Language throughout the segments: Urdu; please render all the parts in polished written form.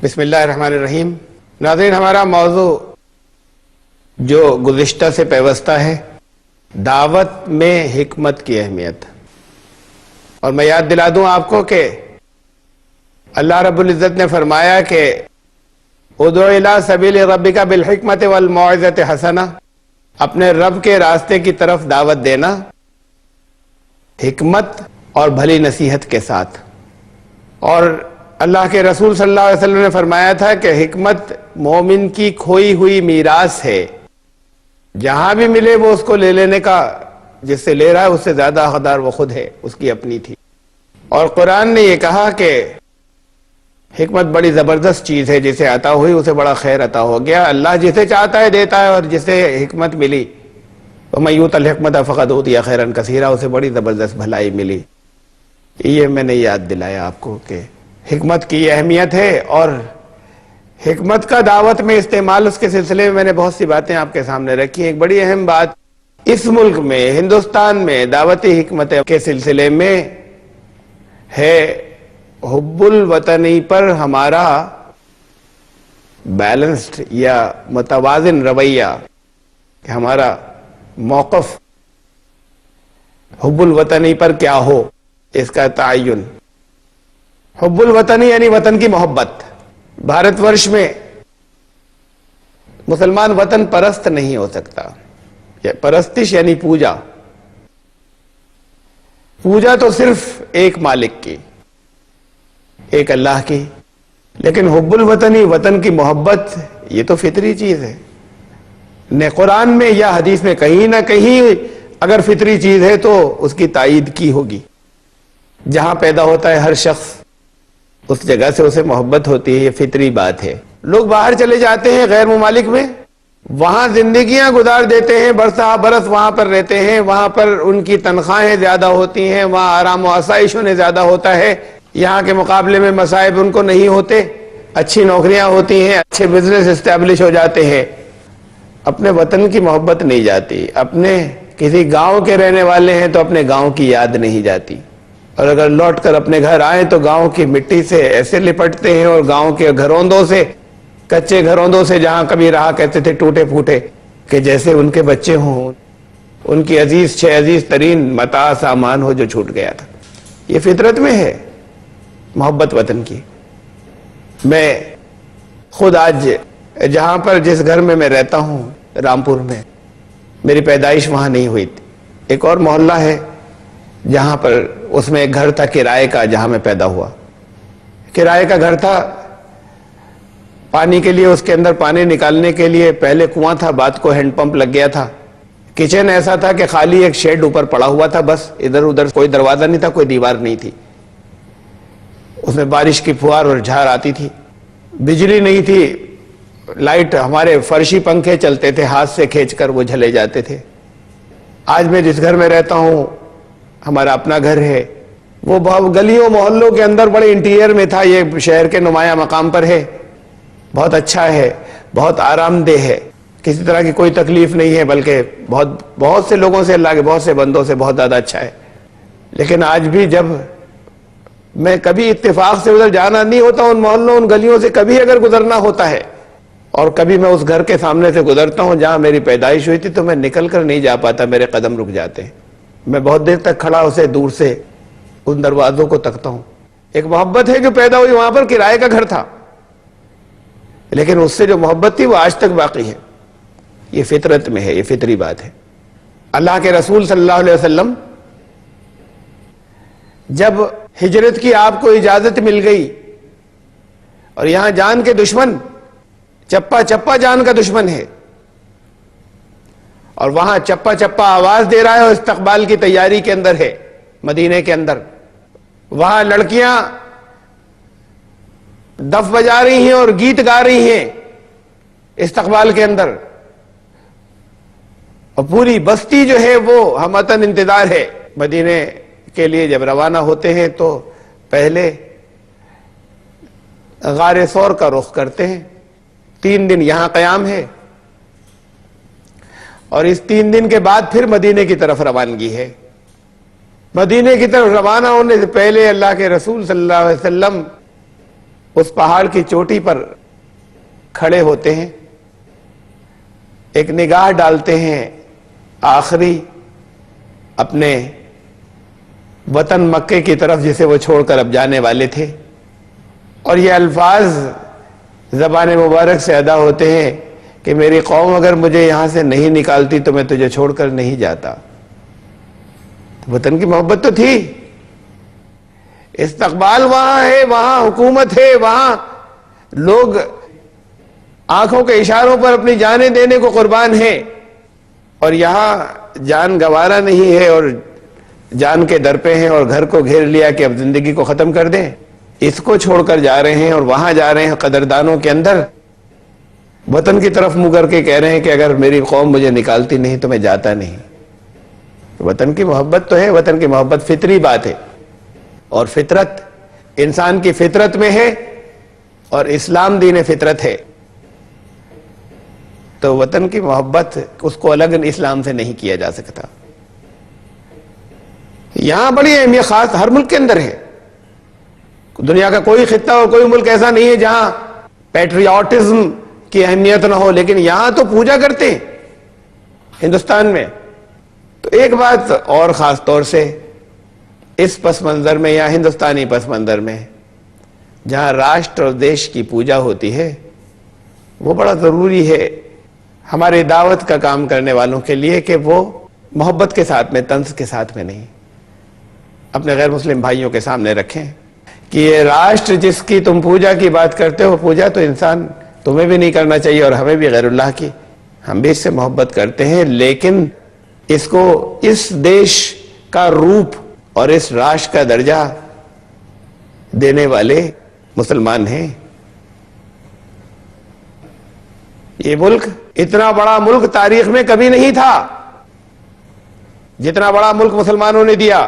بسم اللہ الرحمن الرحیم۔ ناظرین، ہمارا موضوع جو گزشتہ سے پیوستہ ہے، دعوت میں حکمت کی اہمیت، اور میں یاد دلا دوں آپ کو کہ اللہ رب العزت نے فرمایا کہ ادعو الی سبیل ربک بالحکمت والموعظۃ الحسنہ، اپنے رب کے راستے کی طرف دعوت دینا حکمت اور بھلی نصیحت کے ساتھ۔ اور اللہ کے رسول صلی اللہ علیہ وسلم نے فرمایا تھا کہ حکمت مومن کی کھوئی ہوئی میراث ہے، جہاں بھی ملے وہ اس کو لے لینے کا، جس سے لے رہا ہے اس سے زیادہ حقدار وہ خود ہے، اس کی اپنی تھی۔ اور قرآن نے یہ کہا کہ حکمت بڑی زبردست چیز ہے، جسے عطا ہوئی اسے بڑا خیر عطا ہو گیا۔ اللہ جسے چاہتا ہے دیتا ہے، اور جسے حکمت ملی وَمَن یُؤْتَ الْحِکْمَتَ فَقَدْ أُوتِیَ خَیْرًا کَثِیرًا، اسے بڑی زبردست بھلائی ملی۔ یہ میں نے یاد دلایا آپ کو کہ حکمت کی اہمیت ہے، اور حکمت کا دعوت میں استعمال اس کے سلسلے میں میں نے بہت سی باتیں آپ کے سامنے رکھی ہیں۔ ایک بڑی اہم بات اس ملک میں، ہندوستان میں دعوتی حکمت کے سلسلے میں ہے حب الوطنی پر ہمارا بیلنسڈ یا متوازن رویہ، کہ ہمارا موقف حب الوطنی پر کیا ہو، اس کا تعین۔ حب الوطنی یعنی وطن کی محبت۔ بھارت ورش میں مسلمان وطن پرست نہیں ہو سکتا۔ پرستش یعنی پوجا، پوجا تو صرف ایک مالک کی، ایک اللہ کی، لیکن حب الوطنی، وطن کی محبت، یہ تو فطری چیز ہے۔ نہ قرآن میں یا حدیث میں کہیں نہ کہیں اگر فطری چیز ہے تو اس کی تائید کی ہوگی۔ جہاں پیدا ہوتا ہے ہر شخص، اس جگہ سے اسے محبت ہوتی ہے، یہ فطری بات ہے۔ لوگ باہر چلے جاتے ہیں غیر ممالک میں، وہاں زندگیاں گزار دیتے ہیں، برسہ برس وہاں پر رہتے ہیں، وہاں پر ان کی تنخواہیں زیادہ ہوتی ہیں، وہاں آرام و آسائش انہیں زیادہ ہوتا ہے، یہاں کے مقابلے میں مصائب ان کو نہیں ہوتے، اچھی نوکریاں ہوتی ہیں، اچھے بزنس اسٹیبلش ہو جاتے ہیں۔ اپنے وطن کی محبت نہیں جاتی۔ اپنے کسی گاؤں کے رہنے والے ہیں تو اپنے گاؤں کی یاد نہیں جاتی، اور اگر لوٹ کر اپنے گھر آئیں تو گاؤں کی مٹی سے ایسے لپٹتے ہیں، اور گاؤں کے گھروندوں سے، کچے گھروندوں سے جہاں کبھی رہا کرتے تھے ٹوٹے پھوٹے، کہ جیسے ان کے بچے ہوں، ان کی عزیز ترین متاع سامان ہو جو چھوٹ گیا تھا۔ یہ فطرت میں ہے محبت وطن کی۔ میں خود آج جہاں پر جس گھر میں رہتا ہوں، رامپور میں، میری پیدائش وہاں نہیں ہوئی تھی۔ ایک اور محلہ ہے جہاں پر، اس میں ایک گھر تھا کرائے کا، جہاں میں پیدا ہوا، کرائے کا گھر تھا۔ پانی کے لیے، اس کے اندر پانی نکالنے کے لیے پہلے کنواں تھا، بعد کو ہینڈ پمپ لگ گیا تھا۔ کچن ایسا تھا کہ خالی ایک شیڈ اوپر پڑا ہوا تھا، بس ادھر ادھر کوئی دروازہ نہیں تھا، کوئی دیوار نہیں تھی۔ اس میں بارش کی پھوار اور جھار آتی تھی، بجلی نہیں تھی، لائٹ، ہمارے فرشی پنکھے چلتے تھے، ہاتھ سے کھینچ کر وہ جلے جاتے تھے۔ آج میں جس گھر میں رہتا ہوں، ہمارا اپنا گھر ہے، وہ گلیوں محلوں کے اندر بڑے انٹیریئر میں تھا، یہ شہر کے نمایاں مقام پر ہے، بہت اچھا ہے، بہت آرام دہ ہے، کسی طرح کی کوئی تکلیف نہیں ہے، بلکہ بہت سے لوگوں سے، اللہ کے بہت سے بندوں سے بہت زیادہ اچھا ہے۔ لیکن آج بھی جب میں کبھی اتفاق سے ادھر جانا نہیں ہوتا، ان محلوں، ان گلیوں سے کبھی اگر گزرنا ہوتا ہے، اور کبھی میں اس گھر کے سامنے سے گزرتا ہوں جہاں میری پیدائش ہوئی تھی، تو میں نکل کر نہیں جا پاتا، میرے قدم رک جاتے ہیں۔ میں بہت دیر تک کھڑا اسے دور سے ان دروازوں کو تکتا ہوں۔ ایک محبت ہے جو پیدا ہوئی وہاں پر، کرائے کا گھر تھا، لیکن اس سے جو محبت تھی وہ آج تک باقی ہے۔ یہ فطرت میں ہے، یہ فطری بات ہے۔ اللہ کے رسول صلی اللہ علیہ وسلم جب ہجرت کی آپ کو اجازت مل گئی، اور یہاں جان کے دشمن، چپا چپا جان کا دشمن ہے، اور وہاں چپا چپا آواز دے رہا ہے اور استقبال کی تیاری کے اندر ہے، مدینے کے اندر۔ وہاں لڑکیاں دف بجا رہی ہیں اور گیت گا رہی ہیں استقبال کے اندر، اور پوری بستی جو ہے وہ ہموطن انتظار ہے۔ مدینے کے لیے جب روانہ ہوتے ہیں تو پہلے غار ثور کا رخ کرتے ہیں۔ 3 دن یہاں قیام ہے، اور اس 3 دن کے بعد پھر مدینے کی طرف روانگی ہے۔ مدینے کی طرف روانہ ہونے سے پہلے اللہ کے رسول صلی اللہ علیہ وسلم اس پہاڑ کی چوٹی پر کھڑے ہوتے ہیں، ایک نگاہ ڈالتے ہیں آخری اپنے وطن مکے کی طرف جسے وہ چھوڑ کر اب جانے والے تھے، اور یہ الفاظ زبان مبارک سے ادا ہوتے ہیں کہ میری قوم اگر مجھے یہاں سے نہیں نکالتی تو میں تجھے چھوڑ کر نہیں جاتا۔ وطن کی محبت تو تھی، استقبال وہاں ہے، وہاں حکومت ہے، وہاں لوگ آنکھوں کے اشاروں پر اپنی جانیں دینے کو قربان ہیں، اور یہاں جان گوارا نہیں ہے اور جان کے در پہ ہیں اور گھر کو گھیر لیا کہ اب زندگی کو ختم کر دیں۔ اس کو چھوڑ کر جا رہے ہیں اور وہاں جا رہے ہیں قدردانوں کے اندر، وطن کی طرف منہ کر کے کہہ رہے ہیں کہ اگر میری قوم مجھے نکالتی نہیں تو میں جاتا نہیں۔ وطن کی محبت تو ہے، وطن کی محبت فطری بات ہے، اور فطرت انسان کی فطرت میں ہے، اور اسلام دین فطرت ہے، تو وطن کی محبت اس کو الگ اسلام سے نہیں کیا جا سکتا۔ یہاں بڑی اہمیت خاص ہر ملک کے اندر ہے، دنیا کا کوئی خطہ اور کوئی ملک ایسا نہیں ہے جہاں پیٹریوٹزم کی اہمیت نہ ہو، لیکن یہاں تو پوجا کرتے ہیں ہندوستان میں۔ تو ایک بات اور خاص طور سے اس پس منظر میں یا ہندوستانی پس منظر میں جہاں راشٹر اور دیش کی پوجا ہوتی ہے، وہ بڑا ضروری ہے ہمارے دعوت کا کام کرنے والوں کے لیے کہ وہ محبت کے ساتھ میں، طنز کے ساتھ میں نہیں، اپنے غیر مسلم بھائیوں کے سامنے رکھیں کہ یہ راشٹر جس کی تم پوجا کی بات کرتے ہو، پوجا تو انسان تمہیں بھی نہیں کرنا چاہیے اور ہمیں بھی غیر اللہ کی، ہم بھی اس سے محبت کرتے ہیں، لیکن اس کو اس دیش کا روپ اور اس راشٹر کا درجہ دینے والے مسلمان ہیں۔ یہ ملک اتنا بڑا ملک تاریخ میں کبھی نہیں تھا جتنا بڑا ملک مسلمانوں نے دیا۔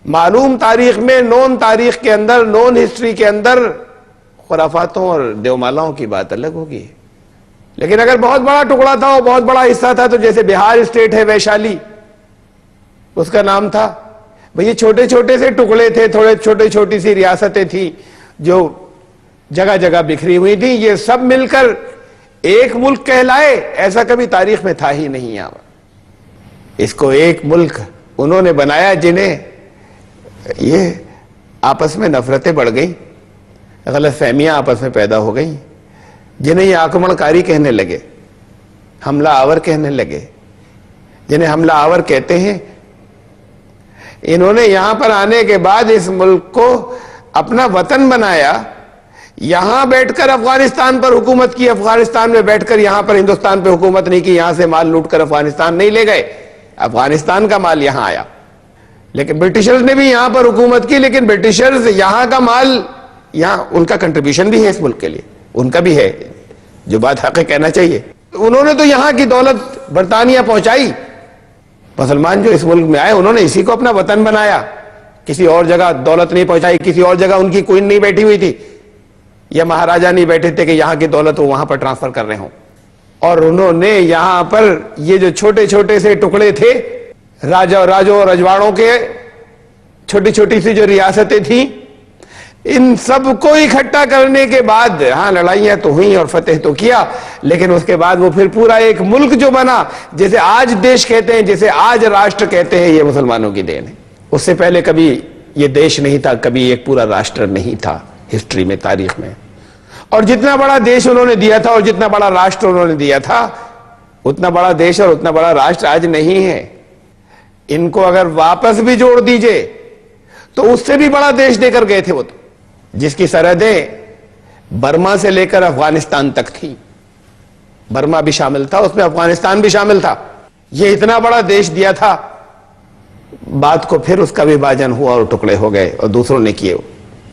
معلوم تاریخ میں، نون تاریخ کے اندر، نون ہسٹری کے اندر خرافاتوں اور دیومالاؤں کی بات الگ ہوگی، لیکن اگر بہت بڑا ٹکڑا تھا اور بہت بڑا حصہ تھا، تو جیسے بہار اسٹیٹ ہے، ویشالی اس کا نام تھا، بھئی یہ چھوٹے چھوٹے سے ٹکڑے تھے، تھوڑے چھوٹے چھوٹی سی ریاستیں تھیں جو جگہ جگہ بکھری ہوئی تھیں، یہ سب مل کر ایک ملک کہلائے، ایسا کبھی تاریخ میں تھا ہی نہیں۔ اس کو ایک ملک انہوں نے بنایا جنہیں یہ آپس میں نفرتیں بڑھ گئیں، غلط فہمیاں آپس میں پیدا ہو گئیں، جنہیں یہ آکرمن کاری کہنے لگے، حملہ آور کہنے لگے، جنہیں حملہ آور کہتے ہیں۔ انہوں نے یہاں پر آنے کے بعد اس ملک کو اپنا وطن بنایا، یہاں بیٹھ کر افغانستان پر حکومت کی، افغانستان میں بیٹھ کر یہاں پر ہندوستان پہ حکومت نہیں کی، یہاں سے مال لوٹ کر افغانستان نہیں لے گئے، افغانستان کا مال یہاں آیا۔ لیکن برٹشرز نے بھی یہاں پر حکومت کی، لیکن برٹشرز یہاں کا مال، یہاں ان کا کنٹریبیوشن بھی ہے اس ملک کے لیے، ان کا بھی ہے، جو بات حق کہنا چاہیے۔ انہوں نے تو یہاں کی دولت برطانیہ پہنچائی، مسلمان جو اس ملک میں آئے انہوں نے اسی کو اپنا وطن بنایا، کسی اور جگہ دولت نہیں پہنچائی، کسی اور جگہ ان کی کوئن نہیں بیٹھی ہوئی تھی یا مہاراجہ نہیں بیٹھے تھے کہ یہاں کی دولت وہ وہاں پر ٹرانسفر کر رہے ہوں۔ اور انہوں نے یہاں پر یہ جو چھوٹے چھوٹے سے ٹکڑے تھے، راجوں اور رجواڑوں کے، چھوٹی چھوٹی سی جو ریاستیں تھیں، ان سب کو اکٹھا کرنے کے بعد، ہاں لڑائیاں تو ہوئیں اور فتح تو کیا، لیکن اس کے بعد وہ پھر پورا ایک ملک جو بنا، جسے آج دیش کہتے ہیں، جسے آج راشٹر کہتے ہیں، یہ مسلمانوں کی دین ہے۔ اس سے پہلے کبھی یہ دیش نہیں تھا، کبھی ایک پورا راشٹر نہیں تھا ہسٹری میں، تاریخ میں۔ اور جتنا بڑا دیش انہوں نے دیا تھا اور جتنا بڑا راشٹر انہوں نے دیا تھا، اتنا بڑا دیش اور اتنا بڑا راشٹر آج نہیں ہے۔ ان کو اگر واپس بھی جوڑ دیجئے تو اس سے بھی بڑا دیش دے کر گئے تھے وہ تو، جس کی سرحدیں برما سے لے کر افغانستان تک تھی، برما بھی شامل تھا، اس میں افغانستان بھی شامل تھا۔ یہ اتنا بڑا دیش دیا تھا، بعد کو پھر اس کا وبھاجن ہوا اور ٹکڑے ہو گئے اور دوسروں نے کیے۔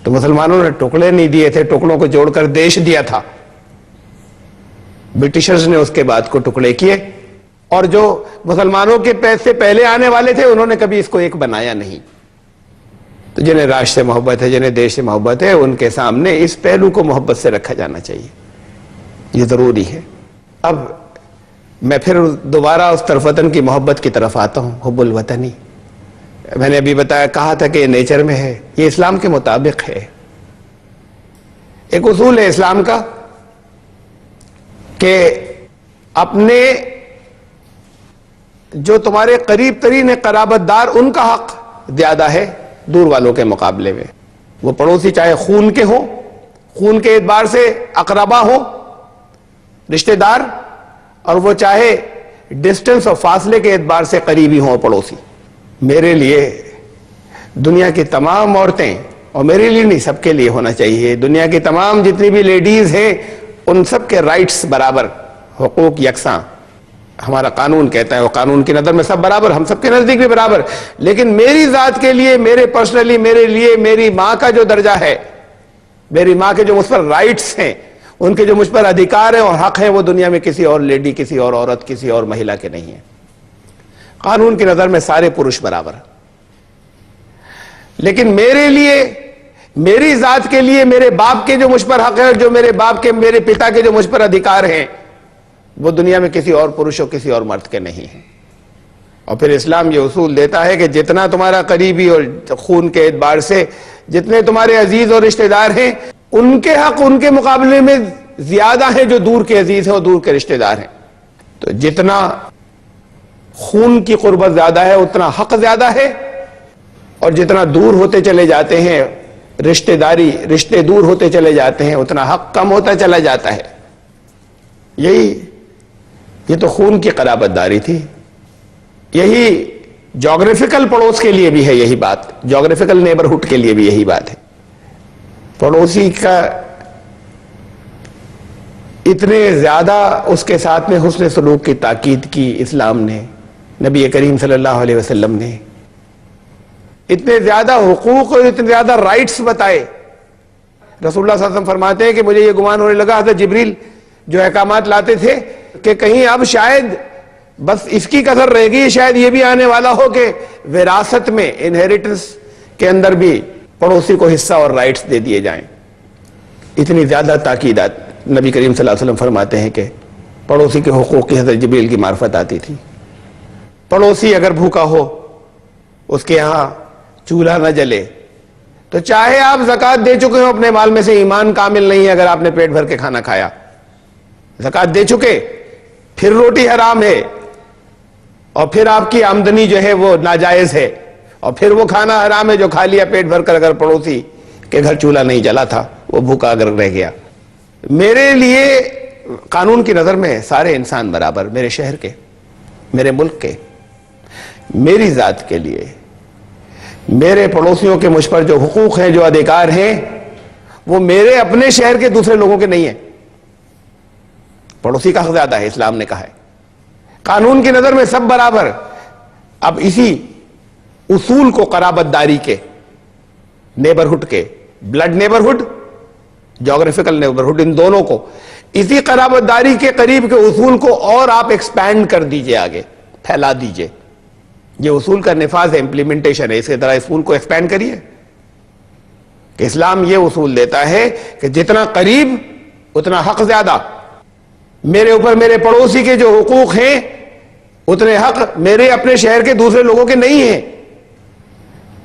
تو مسلمانوں نے ٹکڑے نہیں دیے تھے، ٹکڑوں کو جوڑ کر دیش دیا تھا۔ برٹشرز نے اس کے بعد کو ٹکڑے کیے، اور جو مسلمانوں کے پیسے پہلے آنے والے تھے انہوں نے کبھی اس کو ایک بنایا نہیں۔ تو جنہیں راشٹر سے محبت ہے، جنہیں دیش سے محبت ہے، ان کے سامنے اس پہلو کو محبت سے رکھا جانا چاہیے، یہ ضروری ہے۔ اب میں پھر دوبارہ اس طرف وطن کی محبت کی طرف آتا ہوں، حب الوطنی۔ میں نے ابھی بتایا، کہا تھا کہ یہ نیچر میں ہے، یہ اسلام کے مطابق ہے۔ ایک اصول ہے اسلام کا کہ اپنے جو تمہارے قریب ترین قرابت دار ان کا حق زیادہ ہے دور والوں کے مقابلے میں. وہ پڑوسی چاہے خون کے ہوں، خون کے اعتبار سے اقربا ہوں، رشتہ دار، اور وہ چاہے ڈسٹنس اور فاصلے کے اعتبار سے قریبی ہوں پڑوسی. میرے لیے دنیا کی تمام عورتیں، اور میرے لیے نہیں سب کے لیے ہونا چاہیے، دنیا کی تمام جتنی بھی لیڈیز ہیں ان سب کے رائٹس برابر، حقوق یکساں. ہمارا قانون کہتا ہے، وہ قانون کی نظر میں سب برابر، ہم سب کے نزدیک بھی برابر. لیکن میری ذات کے لیے، میرے پرسنلی، میرے لیے میری ماں کا جو درجہ ہے، میری ماں کے جو مجھ پر رائٹس ہیں، ان کے جو مجھ پر ادھیکار ہیں اور حق ہیں، وہ دنیا میں کسی اور لیڈی، کسی اور عورت، کسی اور مہیلا کے نہیں ہیں. قانون کی نظر میں سارے پروش برابر. لیکن میرے لیے، میری ذات کے لیے میرے باپ کے جو مجھ پر حق ہے، جو میرے باپ کے، میرے پتا کے جو مجھ پر ادھیکار ہیں، وہ دنیا میں کسی اور پروش اور کسی اور مرد کے نہیں ہیں. اور پھر اسلام یہ اصول دیتا ہے کہ جتنا تمہارا قریبی اور خون کے اعتبار سے جتنے تمہارے عزیز اور رشتہ دار ہیں، ان کے حق ان کے مقابلے میں زیادہ ہیں جو دور کے عزیز ہیں اور دور کے رشتہ دار ہیں. تو جتنا خون کی قربت زیادہ ہے اتنا حق زیادہ ہے، اور جتنا دور ہوتے چلے جاتے ہیں، رشتے دور ہوتے چلے جاتے ہیں، اتنا حق کم ہوتا چلا جاتا ہے. یہ تو خون کی قرابت داری تھی. یہی جغرافیکل پڑوس کے لیے بھی ہے یہی بات، جغرافیکل نیبرہڈ کے لیے بھی یہی بات ہے. پڑوسی کا اتنے زیادہ اس کے ساتھ میں حسن سلوک کی تاکید کی اسلام نے، نبی کریم صلی اللہ علیہ وسلم نے اتنے زیادہ حقوق اور اتنے زیادہ رائٹس بتائے. رسول اللہ صلی اللہ علیہ وسلم فرماتے ہیں کہ مجھے یہ گمان ہونے لگا حضرت جبریل جو احکامات لاتے تھے کہ کہیں اب شاید بس اس کی کثر رہ گئی، شاید یہ بھی آنے والا ہو کہ وراثت میں، انہیریٹنس کے اندر بھی پڑوسی کو حصہ اور رائٹس دے دیے جائیں. اتنی زیادہ تاکیدات نبی کریم صلی اللہ علیہ وسلم فرماتے ہیں کہ پڑوسی کے حقوق کی حضرت جبریل کی معرفت آتی تھی. پڑوسی اگر بھوکا ہو، اس کے یہاں چولہا نہ جلے، تو چاہے آپ زکوٰۃ دے چکے ہو اپنے مال میں سے، ایمان کامل نہیں ہے اگر آپ نے پیٹ بھر کے کھانا کھایا. زکوٰۃ دے چکے، پھر روٹی حرام ہے، اور پھر آپ کی آمدنی جو ہے وہ ناجائز ہے، اور پھر وہ کھانا حرام ہے جو کھا لیا پیٹ بھر کر، اگر پڑوسی کے گھر چولہا نہیں جلا تھا، وہ بھوکا اگر رہ گیا. میرے لیے قانون کی نظر میں سارے انسان برابر، میرے شہر کے، میرے ملک کے. میری ذات کے لیے میرے پڑوسیوں کے مجھ پر جو حقوق ہیں، جو ادھیکار ہیں، وہ میرے اپنے شہر کے دوسرے لوگوں کے نہیں ہیں. پڑوسی کا حق زیادہ ہے، اسلام نے کہا ہے. قانون کی نظر میں سب برابر. اب اسی اصول کو قرابت داری کے، نیبرہڈ کے، بلڈ نیبرہڈ، جغرافیکل نیبرہڈ، ان دونوں کو، اسی قرابت داری کے قریب کے اصول کو اور آپ ایکسپینڈ کر دیجئے، آگے پھیلا دیجئے. یہ اصول کا نفاذ ہے، امپلیمنٹیشن ہے. اسی طرح اصول کو ایکسپینڈ کریے کہ اسلام یہ اصول دیتا ہے کہ جتنا قریب اتنا حق زیادہ. میرے اوپر میرے پڑوسی کے جو حقوق ہیں اتنے حق میرے اپنے شہر کے دوسرے لوگوں کے نہیں ہیں.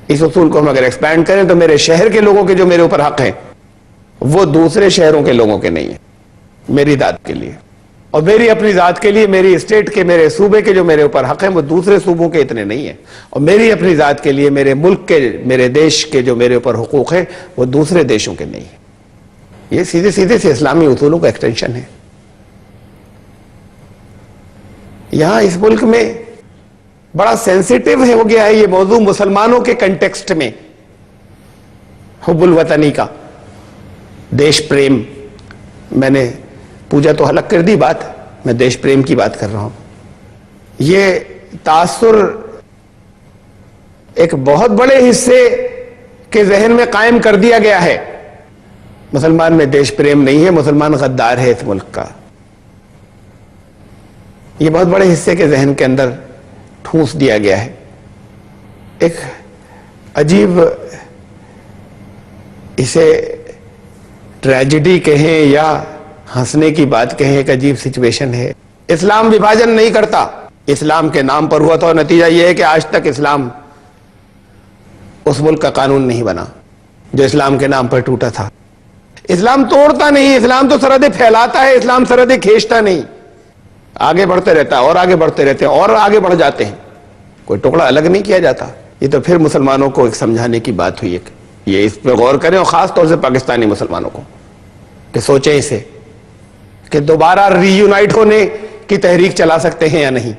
اس اصول کو ہم اگر ایکسپینڈ کریں تو میرے شہر کے لوگوں کے جو میرے اوپر حق ہیں وہ دوسرے شہروں کے لوگوں کے نہیں ہیں. میری ذات کے لیے اور میری اپنی ذات کے لیے، میری اسٹیٹ کے، میرے صوبے کے جو میرے اوپر حق ہیں وہ دوسرے صوبوں کے اتنے نہیں ہیں. اور میری اپنی ذات کے لیے، میرے ملک کے، میرے دیش کے جو میرے اوپر حقوق ہیں وہ دوسرے دیشوں کے نہیں ہیں. یہ سیدھے سیدھے سے اسلامی اصولوں کا ایکسٹینشن ہے. یہاں اس ملک میں بڑا سینسیٹیو ہو گیا ہے یہ موضوع مسلمانوں کے کنٹیکسٹ میں، حب الوطنی کا، دیش پریم. میں نے پوجا تو حلق کر دی بات، میں دیش پریم کی بات کر رہا ہوں. یہ تاثر ایک بہت بڑے حصے کے ذہن میں قائم کر دیا گیا ہے. مسلمان میں دیش پریم نہیں ہے، مسلمان غدار ہے اس ملک کا. یہ بہت بڑے حصے کے ذہن کے اندر ٹھونس دیا گیا ہے. ایک عجیب، اسے ٹریجڈی کہیں یا ہنسنے کی بات کہیں، ایک عجیب سچویشن ہے. اسلام وبھاجن نہیں کرتا، اسلام کے نام پر ہوا تھا، اور نتیجہ یہ ہے کہ آج تک اسلام اس ملک کا قانون نہیں بنا جو اسلام کے نام پر ٹوٹا تھا. اسلام توڑتا نہیں، اسلام تو سرحدیں پھیلاتا ہے، اسلام سرحدیں کھینچتا نہیں، آگے بڑھتے رہتا ہے اور آگے بڑھتے رہتے ہیں اور آگے بڑھ جاتے ہیں، کوئی ٹکڑا الگ نہیں کیا جاتا۔ یہ تو پھر مسلمانوں کو ایک سمجھانے کی بات ہوئی ہے کہ یہ اس پہ غور کریں، اور خاص طور سے پاکستانی مسلمانوں کو کہ سوچیں اسے کہ دوبارہ ری یونائٹ ہونے کی تحریک چلا سکتے ہیں یا نہیں۔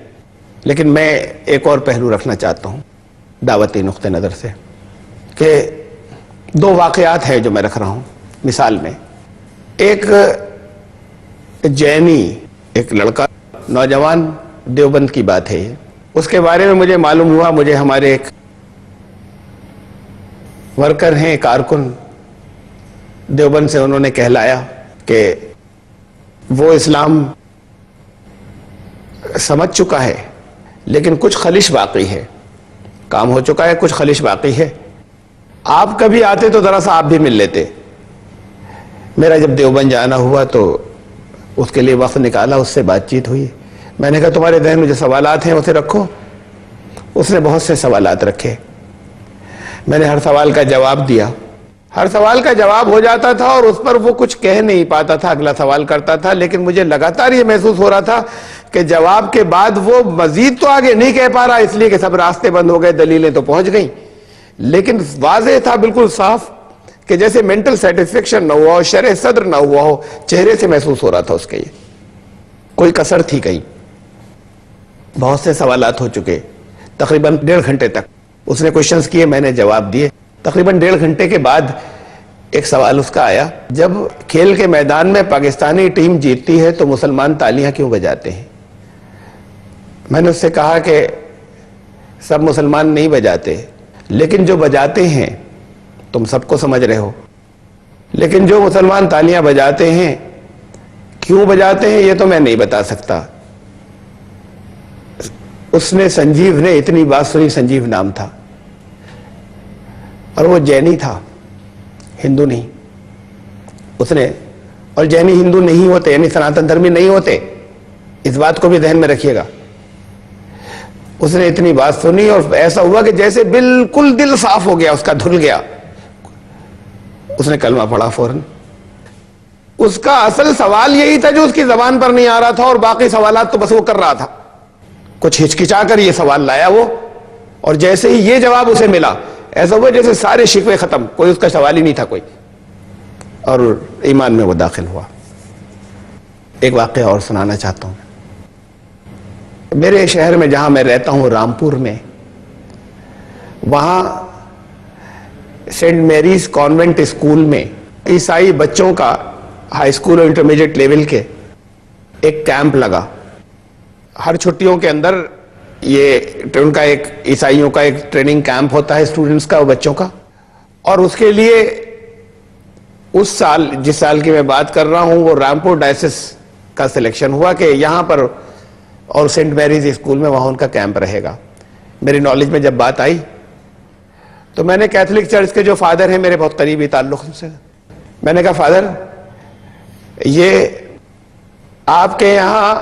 لیکن میں ایک اور پہلو رکھنا چاہتا ہوں دعوتی نقطہ نظر سے، کہ دو واقعات ہیں جو میں رکھ رہا ہوں مثال میں۔ ایک جینی، ایک لڑکا نوجوان دیوبند کی بات ہے، اس کے بارے میں مجھے معلوم ہوا، مجھے ہمارے ایک ورکر ہیں، کارکن دیوبند سے، انہوں نے کہلایا کہ وہ اسلام سمجھ چکا ہے لیکن کچھ خلش باقی ہے، کام ہو چکا ہے، کچھ خلش باقی ہے، آپ کبھی آتے تو ذرا سا آپ بھی مل لیتے۔ میرا جب دیوبند جانا ہوا تو اس کے لیے وقت نکالا، اس سے بات چیت ہوئی، میں نے کہا تمہارے ذہن میں جو سوالات ہیں اسے رکھو۔ اس نے بہت سے سوالات رکھے، میں نے ہر سوال کا جواب دیا، ہر سوال کا جواب ہو جاتا تھا اور اس پر وہ کچھ کہہ نہیں پاتا تھا، اگلا سوال کرتا تھا، لیکن مجھے لگاتار یہ محسوس ہو رہا تھا کہ جواب کے بعد وہ مزید تو آگے نہیں کہہ پا رہا، اس لیے کہ سب راستے بند ہو گئے، دلیلیں تو پہنچ گئیں، لیکن واضح تھا بالکل صاف کہ جیسے مینٹل سیٹسفیکشن نہ ہوا ہو، شرح صدر نہ ہوا ہو، چہرے سے محسوس ہو رہا تھا اس کے، یہ کوئی کسر تھی کہیں۔ بہت سے سوالات ہو چکے، تقریباً 1.5 گھنٹے تک اس نے کوشچنز کیے، میں نے جواب دیے۔ تقریباً 1.5 گھنٹے کے بعد ایک سوال اس کا آیا، جب کھیل کے میدان میں پاکستانی ٹیم جیتتی ہے تو مسلمان تالیاں کیوں بجاتے ہیں؟ میں نے اس سے کہا کہ سب مسلمان نہیں بجاتے، لیکن جو بجاتے ہیں تم سب کو سمجھ رہے ہو، لیکن جو مسلمان تالیاں بجاتے ہیں کیوں بجاتے ہیں یہ تو میں نہیں بتا سکتا۔ اس نے، سنجیو نے اتنی بات سنی، سنجیو نام تھا، اور وہ جینی تھا، ہندو نہیں۔ اس نے، اور جینی ہندو نہیں ہوتے، یعنی سناتن دھرمی نہیں ہوتے، اس بات کو بھی ذہن میں رکھیے گا۔ اس نے اتنی بات سنی اور ایسا ہوا کہ جیسے بالکل دل صاف ہو گیا، اس کا دھل گیا، اس نے کلمہ پڑھا فوراً۔ اس کا اصل سوال یہی تھا جو اس کی زبان پر نہیں آ رہا تھا، اور باقی سوالات تو بس وہ کر رہا تھا، کچھ ہچکچا کر یہ سوال لایا وہ، اور جیسے ہی یہ جواب اسے ملا ایسا ہوا جیسے سارے شکوے ختم، کوئی اس کا سوال ہی نہیں تھا کوئی، اور ایمان میں وہ داخل ہوا۔ ایک واقعہ اور سنانا چاہتا ہوں۔ میرے شہر میں جہاں میں رہتا ہوں، رامپور میں، وہاں سینٹ میریز کانوینٹ اسکول میں عیسائی بچوں کا ہائی اسکول اور انٹرمیڈیٹ لیول کے ایک کیمپ لگا۔ ہر چھٹیوں کے اندر یہ ان کا ایک عیسائیوں کا ایک ٹریننگ کیمپ ہوتا ہے اسٹوڈنٹس کا، بچوں کا، اور اس کے لیے اس سال، جس سال کی میں بات کر رہا ہوں، وہ رامپور ڈائسس کا سلیکشن ہوا کہ یہاں پر اور سینٹ میریز اسکول میں وہاں ان کا کیمپ رہے گا۔ میری نالج میں جب بات آئی تو میں نے کیتھولک چرچ کے جو فادر ہیں، میرے بہت قریبی تعلق سے، میں نے کہا فادر، یہ آپ کے یہاں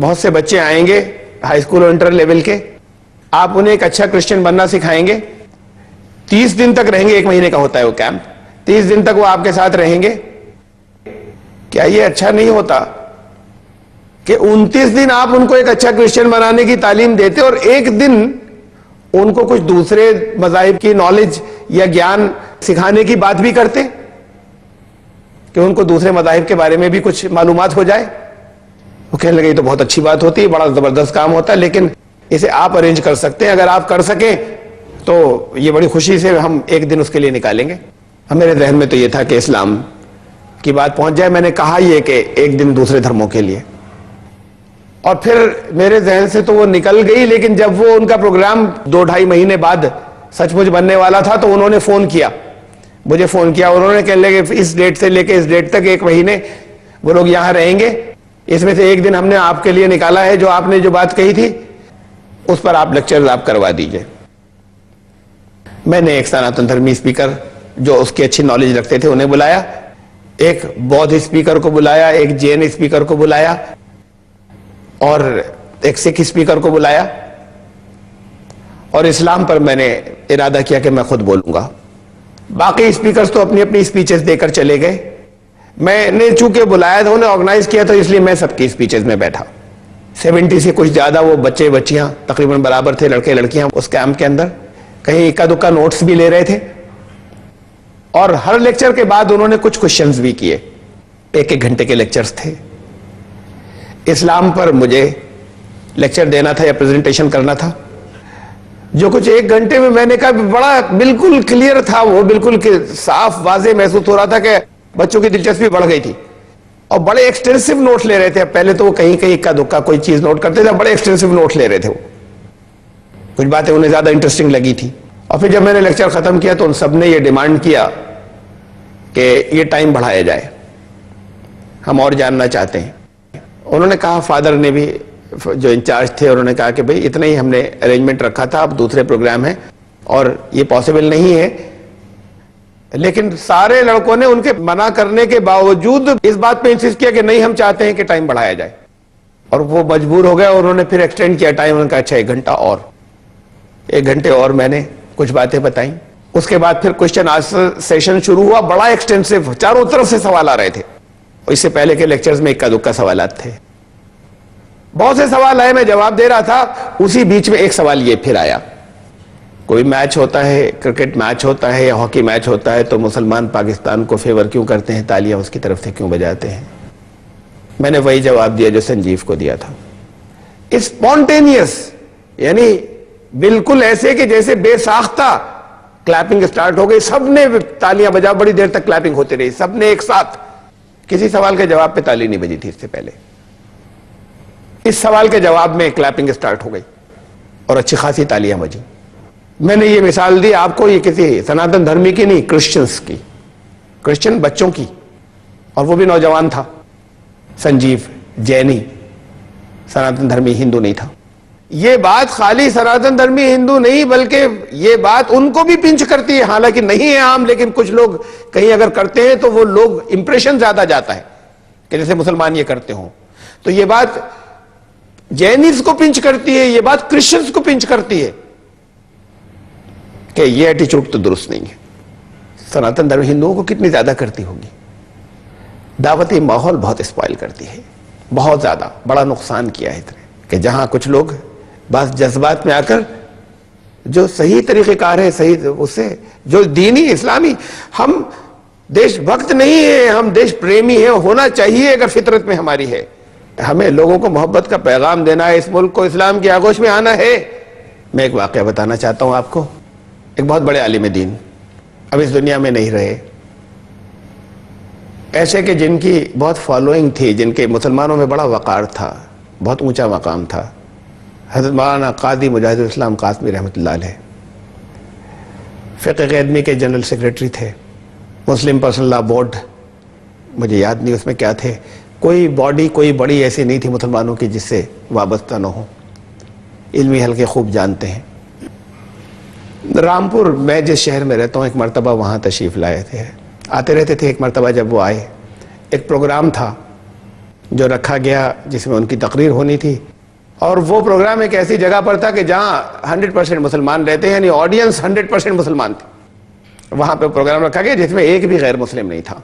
بہت سے بچے آئیں گے ہائی اسکول اور انٹر لیول کے، آپ انہیں ایک اچھا کرسچن بننا سکھائیں گے، 30 دن تک رہیں گے، 1 مہینے کا ہوتا ہے وہ کیمپ، 30 دن تک وہ آپ کے ساتھ رہیں گے، کیا یہ اچھا نہیں ہوتا کہ 29 دن آپ ان کو ایک اچھا کرسچن بنانے کی تعلیم دیتے اور 1 دن ان کو کچھ دوسرے مذاہب کی نالج یا گیان سکھانے کی بات بھی کرتے کہ ان کو دوسرے مذاہب کے بارے میں بھی کچھ معلومات ہو جائے؟ وہ کہنے لگے یہ تو بہت اچھی بات ہوتی ہے، بڑا زبردست کام ہوتا ہے، لیکن اسے آپ ارینج کر سکتے ہیں، اگر آپ کر سکیں تو یہ بڑی خوشی سے ہم 1 دن اس کے لیے نکالیں گے۔ میرے ذہن میں تو یہ تھا کہ اسلام کی بات پہنچ جائے، میں نے کہا یہ کہ 1 دن دوسرے دھرموں کے لیے، اور پھر میرے ذہن سے تو وہ نکل گئی، لیکن جب وہ ان کا پروگرام 2-2.5 مہینے بعد سچ مچ بننے والا تھا تو انہوں نے فون کیا، مجھے فون کیا، انہوں نے کہنے لگے اس ڈیٹ سے لے کے اس ڈیٹ تک 1 مہینے وہ لوگ یہاں رہیں گے، اس میں سے 1 دن ہم نے آپ کے لیے نکالا ہے، جو آپ نے جو بات کہی تھی اس پر آپ لیکچر آپ کروا دیجئے۔ میں نے ایک سناتن دھرمی اسپیکر جو اس کی اچھی نالج رکھتے تھے انہیں بلایا، ایک بودھ اسپیکر کو بلایا، ایک جین اسپیکر کو بلایا، اور ایک سکھ اسپیکر کو بلایا، اور اسلام پر میں نے ارادہ کیا کہ میں خود بولوں گا۔ باقی اسپیکرز تو اپنی اپنی اسپیچز دے کر چلے گئے، میں نے چونکہ بلایا تھا, انہیں آرگنائز کیا, تو اس لیے میں سب کی اسپیچز میں بیٹھا. 70 سے کچھ زیادہ وہ بچے بچیاں تقریباً برابر تھے, لڑکے لڑکیاں اس کیمپ کے اندر. کہیں اکا دکا نوٹس بھی لے رہے تھے, اور ہر لیکچر کے بعد انہوں نے کچھ کوشچنز بھی کیے. 1 گھنٹے کے لیکچرز تھے. اسلام پر مجھے لیکچر دینا تھا یا پریزنٹیشن کرنا تھا. جو کچھ 1 گھنٹے میں نے کہا, بڑا بالکل کلیئر تھا وہ, بالکل صاف واضح محسوس ہو رہا تھا کہ بچوں کی دلچسپی بڑھ گئی تھی, اور بڑے ایکسٹینسو نوٹ لے رہے تھے. پہلے تو وہ کہیں کہیں اکا دکا کوئی چیز نوٹ کرتے تھے, بڑے ایکسٹینسو نوٹ لے رہے تھے. وہ کچھ باتیں انہیں زیادہ انٹرسٹنگ لگی تھی. اور پھر جب میں نے لیکچر ختم کیا تو ان سب نے یہ ڈیمانڈ کیا کہ یہ ٹائم بڑھایا جائے, ہم اور جاننا چاہتے ہیں. انہوں نے کہا, فادر نے بھی جو انچارج تھے, انہوں نے کہا کہ بھئی اتنا ہی ہم نے ارینجمنٹ رکھا تھا, اب دوسرے پروگرام ہیں اور یہ پاسبل نہیں ہے. لیکن سارے لڑکوں نے ان کے منع کرنے کے باوجود اس بات پہ انسسٹ کیا کہ نہیں, ہم چاہتے ہیں کہ ٹائم بڑھایا جائے. اور وہ مجبور ہو گئے, اور انہوں نے پھر ایکسٹینڈ کیا ٹائم. انہوں نے کہا اچھا 1 گھنٹہ اور. 1 گھنٹے اور میں نے کچھ باتیں بتائیں. اس کے بعد پھر کوشچن آنسر سیشن شروع ہوا, بڑا ایکسٹینسو, چاروں طرف سے سوال آ رہے تھے. اس سے پہلے کے لیکچرز میں اکا دکا سوالات تھے. بہت سے سوال آئے, میں جواب دے رہا تھا. اسی بیچ میں ایک سوال یہ پھر آیا, کوئی میچ ہوتا ہے, کرکٹ میچ ہوتا ہے یا ہاکی میچ ہوتا ہے, تو مسلمان پاکستان کو فیور کیوں کرتے ہیں, تالیاں اس کی طرف سے کیوں بجاتے ہیں. میں نے وہی جواب دیا جو سنجیو کو دیا تھا, اسپونٹینیس, یعنی بالکل ایسے کہ جیسے بے ساختہ کلیپنگ سٹارٹ ہو گئی. سب نے تالیاں بجا, بڑی دیر تک کلیپنگ ہوتی رہی, سب نے ایک ساتھ. کسی سوال کے جواب پہ تالی نہیں بجی تھی اس سے پہلے. اس سوال کے جواب میں کلیپنگ سٹارٹ ہو گئی اور اچھی خاصی تالیاں بجی. میں نے یہ مثال دی آپ کو, یہ کسی سناتن دھرمی کی نہیں, کرسچنز کی, کرسچن بچوں کی, اور وہ بھی نوجوان تھا. سنجیو جینی, سناتن دھرمی ہندو نہیں تھا. یہ بات خالی سناتن دھرمی ہندو نہیں, بلکہ یہ بات ان کو بھی پنچ کرتی ہے. حالانکہ نہیں ہے عام, لیکن کچھ لوگ کہیں اگر کرتے ہیں تو وہ لوگ امپریشن زیادہ جاتا ہے کہ جیسے مسلمان یہ کرتے ہوں. تو یہ بات جینیز کو پنچ کرتی ہے, یہ بات کرسچنز کو پنچ کرتی ہے کہ یہ ایٹیچیوڈ تو درست نہیں ہے. سناتن دھرم ہندوؤں کو کتنی زیادہ کرتی ہوگی. دعوتی ماحول بہت اسپائل کرتی ہے, بہت زیادہ. بڑا نقصان کیا ہے کہ جہاں کچھ لوگ بعض جذبات میں آ کر جو صحیح طریقہ کار ہے, صحیح اس سے جو دینی اسلامی, ہم دیش بھکت نہیں ہیں, ہم دیش پریمی ہیں, ہونا چاہیے اگر فطرت میں ہماری ہے. ہمیں لوگوں کو محبت کا پیغام دینا ہے, اس ملک کو اسلام کی آغوش میں آنا ہے. میں ایک واقعہ بتانا چاہتا ہوں آپ کو. ایک بہت بڑے عالم دین اب اس دنیا میں نہیں رہے, ایسے کہ جن کی بہت فالوئنگ تھی, جن کے مسلمانوں میں بڑا وقار تھا, بہت اونچا مقام تھا. حضرت مولانا قاضی مجاہد الاسلام قاسمی رحمۃ اللہ علیہ فقہ اکیڈمی کے جنرل سیکریٹری تھے. مسلم پرسنل لا بورڈ, مجھے یاد نہیں اس میں کیا تھے, کوئی باڈی کوئی بڑی ایسی نہیں تھی مسلمانوں کی جس سے وابستہ نہ ہو. علمی حلقے خوب جانتے ہیں. رامپور, میں جس شہر میں رہتا ہوں, ایک مرتبہ وہاں تشریف لائے تھے, آتے رہتے تھے. ایک مرتبہ جب وہ آئے, ایک پروگرام تھا جو رکھا گیا جس میں ان کی تقریر ہونی تھی, اور وہ پروگرام ایک ایسی جگہ پر تھا کہ جہاں 100% مسلمان رہتے ہیں, یعنی آڈینس 100% مسلمان تھی. وہاں پہ پروگرام رکھا گیا جس میں ایک بھی غیر مسلم نہیں تھا.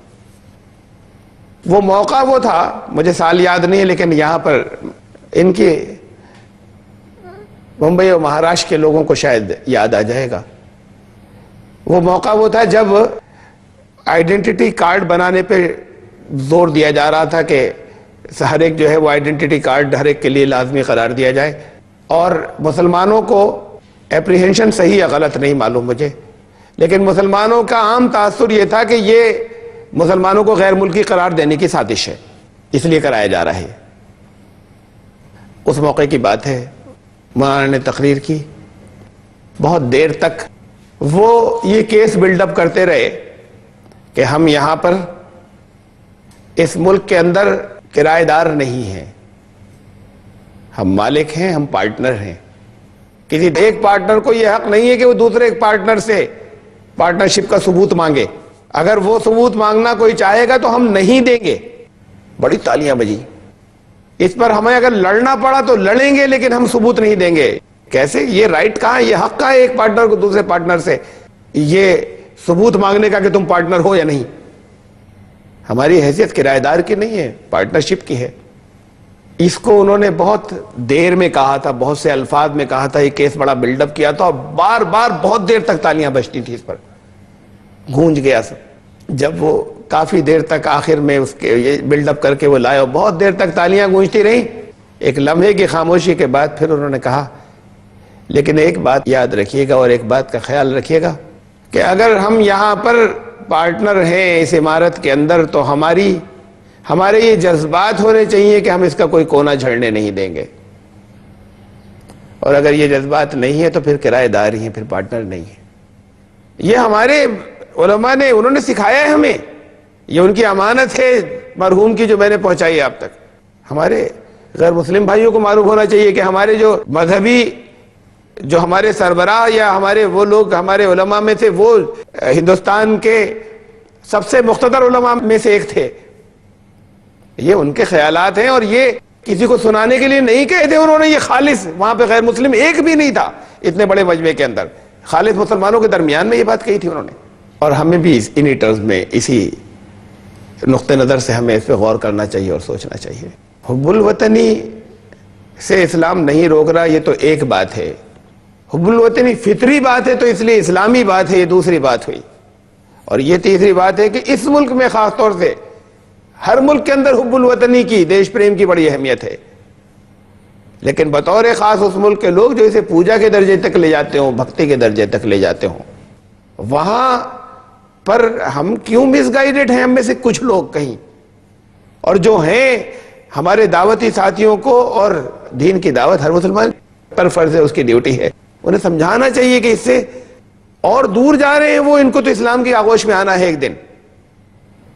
وہ موقع وہ تھا, مجھے سال یاد نہیں ہے, لیکن یہاں پر ان کی ممبئی اور مہاراشٹر کے لوگوں کو شاید یاد آ جائے گا. وہ موقع وہ تھا جب آئیڈینٹی کارڈ بنانے پہ زور دیا جا رہا تھا کہ ہر ایک جو ہے وہ آئیڈینٹی کارڈ ہر ایک کے لیے لازمی قرار دیا جائے. اور مسلمانوں کو اپریہنشن صحیح یا غلط نہیں معلوم مجھے, لیکن مسلمانوں کا عام تاثر یہ تھا کہ یہ مسلمانوں کو غیر ملکی قرار دینے کی سازش ہے, اس لیے کرایا جا رہا ہے. اس موقع کی بات ہے, مولانا نے تقریر کی, بہت دیر تک وہ یہ کیس بلڈ اپ کرتے رہے کہ ہم یہاں پر اس ملک کے اندر کرایہ دار نہیں ہیں, ہم مالک ہیں, ہم پارٹنر ہیں. کسی ایک پارٹنر کو یہ حق نہیں ہے کہ وہ دوسرے ایک پارٹنر سے پارٹنرشپ کا ثبوت مانگے. اگر وہ ثبوت مانگنا کوئی چاہے گا تو ہم نہیں دیں گے. بڑی تالیاں بجی. اس پر ہمیں اگر لڑنا پڑا تو لڑیں گے, لیکن ہم ثبوت نہیں دیں گے. کیسے؟ یہ رائٹ کہاں ہے, یہ حق کہاں ہے ایک پارٹنر کو دوسرے پارٹنر سے یہ ثبوت مانگنے کا کہ تم پارٹنر ہو یا نہیں. ہماری حیثیت کرایہ دار کی نہیں ہے، پارٹنرشپ کی ہے۔ اس کو انہوں نے بہت دیر میں کہا تھا، بہت سے الفاظ میں کہا تھا، یہ کیس بڑا بلڈ اپ کیا تھا اور بار بار بہت دیر تک تالیاں بجتی تھی، اس پر گونج گیا سب۔ جب وہ کافی دیر تک آخر میں اس کے یہ بلڈ اپ کر کے وہ لائے اور بہت دیر تک تالیاں گونجتی رہیں، ایک لمحے کی خاموشی کے بعد پھر انہوں نے کہا لیکن ایک بات یاد رکھیے گا اور ایک بات کا خیال رکھیے گا کہ اگر ہم یہاں پر پارٹنر ہیں اس عمارت کے اندر تو ہمارے یہ جذبات ہونے چاہیے کہ ہم اس کا کوئی کونا جھڑنے نہیں دیں گے، اور اگر یہ جذبات نہیں ہے تو پھر کرایہ دار ہی ہیں، پھر پارٹنر نہیں ہے۔ یہ ہمارے علماء نے انہوں نے سکھایا ہے ہمیں، یہ ان کی امانت ہے مرحوم کی جو میں نے پہنچائی آپ تک۔ ہمارے غیر مسلم بھائیوں کو معلوم ہونا چاہیے کہ ہمارے جو مذہبی جو ہمارے سربراہ یا ہمارے وہ لوگ ہمارے علماء میں تھے، وہ ہندوستان کے سب سے مقتدر علماء میں سے ایک تھے۔ یہ ان کے خیالات ہیں اور یہ کسی کو سنانے کے لیے نہیں کہے تھے انہوں نے، یہ خالص وہاں پہ غیر مسلم ایک بھی نہیں تھا اتنے بڑے مجمع کے اندر، خالص مسلمانوں کے درمیان میں یہ بات کہی تھی انہوں نے۔ اور ہمیں بھی انہی ٹرمز میں اسی نقطہ نظر سے ہمیں اس پہ غور کرنا چاہیے اور سوچنا چاہیے۔ حب الوطنی سے اسلام نہیں روک رہا، یہ تو ایک بات ہے۔ حب الوطنی فطری بات ہے تو اس لیے اسلامی بات ہے، یہ دوسری بات ہوئی۔ اور یہ تیسری بات ہے کہ اس ملک میں خاص طور سے ہر ملک کے اندر حب الوطنی کی، دیش پریم کی بڑی اہمیت ہے، لیکن بطور خاص اس ملک کے لوگ جو اسے پوجا کے درجے تک لے جاتے ہوں، بھکتی کے درجے تک لے جاتے ہوں، وہاں پر ہم کیوں مس گائیڈڈ ہیں، ہم میں سے کچھ لوگ کہیں، اور جو ہیں ہمارے دعوتی ساتھیوں کو، اور دین کی دعوت ہر مسلمان پر فرض ہے، اس کی ڈیوٹی ہے، انہیں سمجھانا چاہیے کہ اس سے اور دور جا رہے ہیں وہ، ان کو تو اسلام کی آغوش میں آنا ہے ایک دن،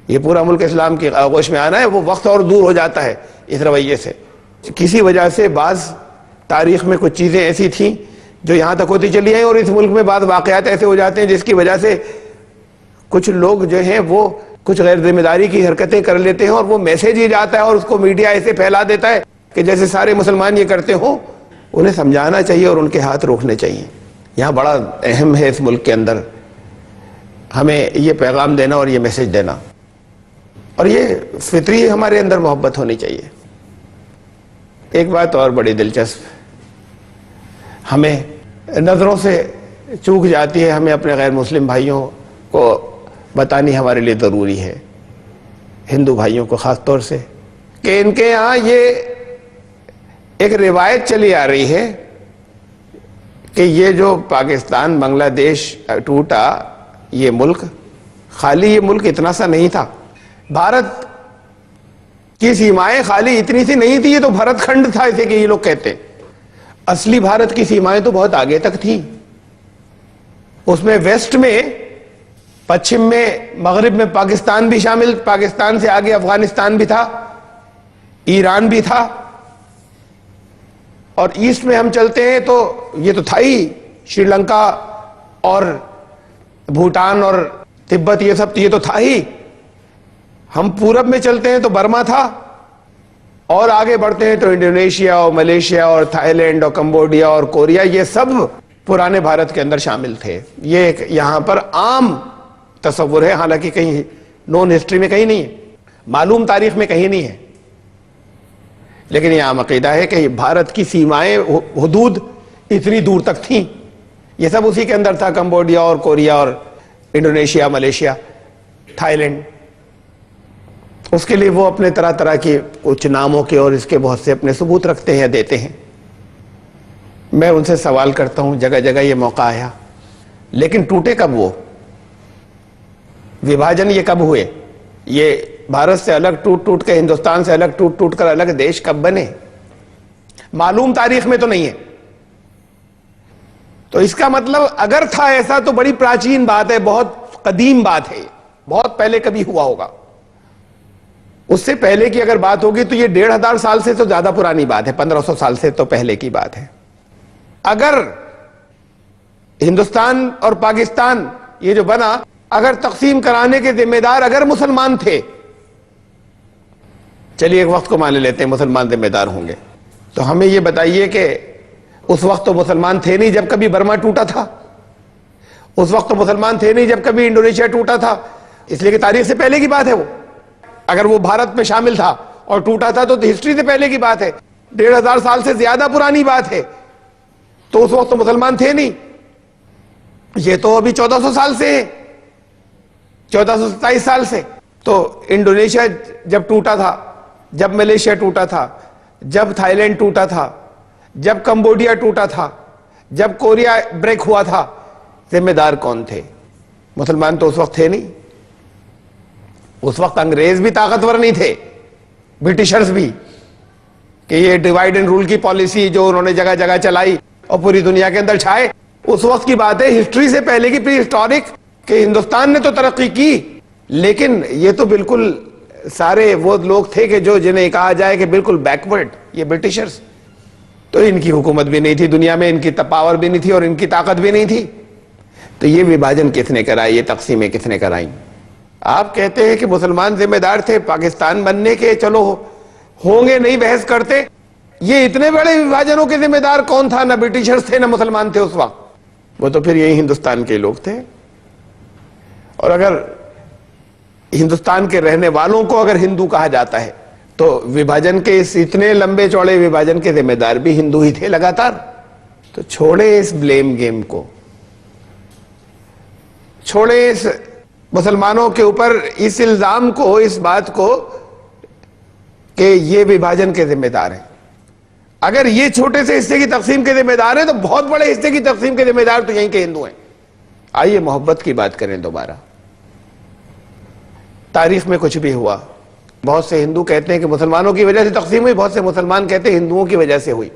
یہ پورا ملک اسلام کی آغوش میں آنا ہے، وہ وقت اور دور ہو جاتا ہے اس رویے سے۔ کسی وجہ سے بعض تاریخ میں کچھ چیزیں ایسی تھیں جو یہاں تک ہوتی چلی ہیں، اور اس ملک میں بعض واقعات ایسے ہو جاتے ہیں جس کی وجہ سے کچھ لوگ جو ہیں وہ کچھ غیر ذمہ داری کی حرکتیں کر لیتے ہیں، اور وہ میسج ہی جاتا ہے اور اس کو میڈیا ایسے پھیلا دیتا ہے کہ جیسے سارے مسلمان یہ کرتے ہوں۔ انہیں سمجھانا چاہیے اور ان کے ہاتھ روکنے چاہیے۔ یہاں بڑا اہم ہے اس ملک کے اندر ہمیں یہ پیغام دینا اور یہ میسج دینا، اور یہ فطری ہمارے اندر محبت ہونی چاہیے۔ ایک بات اور بڑی دلچسپ ہمیں نظروں سے چوک جاتی ہے، ہمیں اپنے غیر مسلم بھائیوں کو بتانی ہمارے لیے ضروری ہے، ہندو بھائیوں کو خاص طور سے، کہ ان کے یہاں یہ ایک روایت چلی آ رہی ہے کہ یہ جو پاکستان بنگلہ دیش ٹوٹا، یہ ملک خالی یہ ملک اتنا سا نہیں تھا، بھارت کی سیمائیں خالی اتنی سی نہیں تھی، یہ تو بھرت کھنڈ تھا اسے کہ یہ لوگ کہتے ہیں۔ اصلی بھارت کی سیمائیں تو بہت آگے تک تھیں، اس میں ویسٹ میں، پچھم میں، مغرب میں پاکستان بھی شامل، پاکستان سے آگے افغانستان بھی تھا، ایران بھی تھا، اور ایسٹ میں ہم چلتے ہیں تو یہ تو تھا ہی، شری لنکا اور بھوٹان اور تبت، یہ سب یہ تو تھا ہی۔ ہم پورب میں چلتے ہیں تو برما تھا، اور آگے بڑھتے ہیں تو انڈونیشیا اور ملیشیا اور تھائی لینڈ اور کمبوڈیا اور کوریا، یہ سب پرانے بھارت کے اندر شامل تھے۔ یہ ایک یہاں پر عام تصور ہے، حالانکہ کہیں نون ہسٹری میں کہیں نہیں ہے، معلوم تاریخ میں کہیں نہیں ہے، لیکن یہ عام عقیدہ ہے کہ بھارت کی سیمائیں، حدود اتنی دور تک تھیں، یہ سب اسی کے اندر تھا، کمبوڈیا اور کوریا اور انڈونیشیا، ملیشیا، تھائی لینڈ۔ اس کے لیے وہ اپنے طرح طرح کے کچھ ناموں کے اور اس کے بہت سے اپنے ثبوت رکھتے ہیں، دیتے ہیں۔ میں ان سے سوال کرتا ہوں، جگہ جگہ یہ موقع آیا، لیکن ٹوٹے کب وہ؟ وبھاجن یہ کب ہوئے؟ یہ بھارت سے الگ ٹوٹ ٹوٹ کے، ہندوستان سے الگ ٹوٹ ٹوٹ کر الگ دیش کب بنے؟ معلوم تاریخ میں تو نہیں ہے۔ تو اس کا مطلب اگر تھا ایسا تو بڑی پراچین بات ہے، بہت قدیم بات ہے، بہت پہلے کبھی ہوا ہوگا۔ اس سے پہلے کی اگر بات ہوگی تو یہ 1500 سال سے تو زیادہ پرانی بات ہے، 1500 سال سے تو پہلے کی بات ہے۔ اگر ہندوستان اور پاکستان یہ جو بنا، اگر تقسیم کرانے کے ذمہ دار اگر مسلمان تھے، چلیے ایک وقت کو مان لیتے ہیں مسلمان ذمہ دار ہوں گے، تو ہمیں یہ بتائیے کہ اس وقت تو مسلمان تھے نہیں جب کبھی برما ٹوٹا تھا، اس وقت تو مسلمان تھے نہیں جب کبھی انڈونیشیا ٹوٹا تھا، اس لیے کہ تاریخ سے پہلے کی بات ہے وہ۔ اگر وہ بھارت میں شامل تھا اور ٹوٹا تھا تو ہسٹری سے پہلے کی بات ہے، 1500 سال سے زیادہ پرانی بات ہے. تو اس وقت تو مسلمان تھے نہیں. یہ تو ابھی 1400 سال سے ہے، 1427 سال سے. تو انڈونیشیا جب ٹوٹا تھا، جب ملیشیا ٹوٹا تھا، جب تھائی لینڈ ٹوٹا تھا، جب کمبوڈیا ٹوٹا تھا، جب کوریا بریک ہوا تھا، ذمہ دار کون تھے؟ مسلمان تو اس وقت تھے نہیں. اس وقت انگریز بھی طاقتور نہیں تھے، برٹشرز بھی، کہ یہ ڈیوائڈ اینڈ رول کی پالیسی جو انہوں نے جگہ جگہ چلائی اور پوری دنیا کے اندر چھائے، اس وقت کی بات ہے، ہسٹری سے پہلے کی، پری ہسٹورک. کہ ہندوستان نے تو ترقی کی، لیکن یہ تو بالکل سارے وہ لوگ تھے کہ جنہیں کہا جائے کہ بالکل بیکورڈ، یہ برٹشرز. تو ان کی حکومت بھی نہیں تھی دنیا میں، ان کی پاور بھی نہیں تھی اور ان کی طاقت بھی نہیں تھی. تو یہ وبھاجن کس نے کرائی؟ یہ تقسیمیں کس نے کرائیں؟ آپ کہتے ہیں کہ مسلمان ذمہ دار تھے پاکستان بننے کے، چلو ہوں گے، نہیں بحث کرتے. یہ اتنے بڑے وبھاجنوں کے ذمہ دار کون تھا؟ نہ برٹشرز تھے نہ مسلمان تھے اس وقت. وہ تو پھر یہی ہندوستان کے لوگ تھے. اور اگر ہندوستان کے رہنے والوں کو اگر ہندو کہا جاتا ہے تو وبھاجن کے اس اتنے لمبے چوڑے وبھاجن کے ذمہ دار بھی ہندو ہی تھے لگاتار. تو چھوڑے اس بلیم گیم کو، چھوڑے اس مسلمانوں کے اوپر اس الزام کو، اس بات کو کہ یہ وبھاجن کے ذمہ دار ہیں. اگر یہ چھوٹے سے حصے کی تقسیم کے ذمہ دار ہیں تو بہت بڑے حصے کی تقسیم کے ذمہ دار تو یہیں کے ہندو ہیں. آئیے محبت کی بات کریں دوبارہ. تاریخ میں کچھ بھی ہوا، بہت سے ہندو کہتے ہیں کہ مسلمانوں کی وجہ سے تقسیم ہوئی، بہت سے مسلمان کہتے ہیں ہندوؤں کی وجہ سے ہوئی.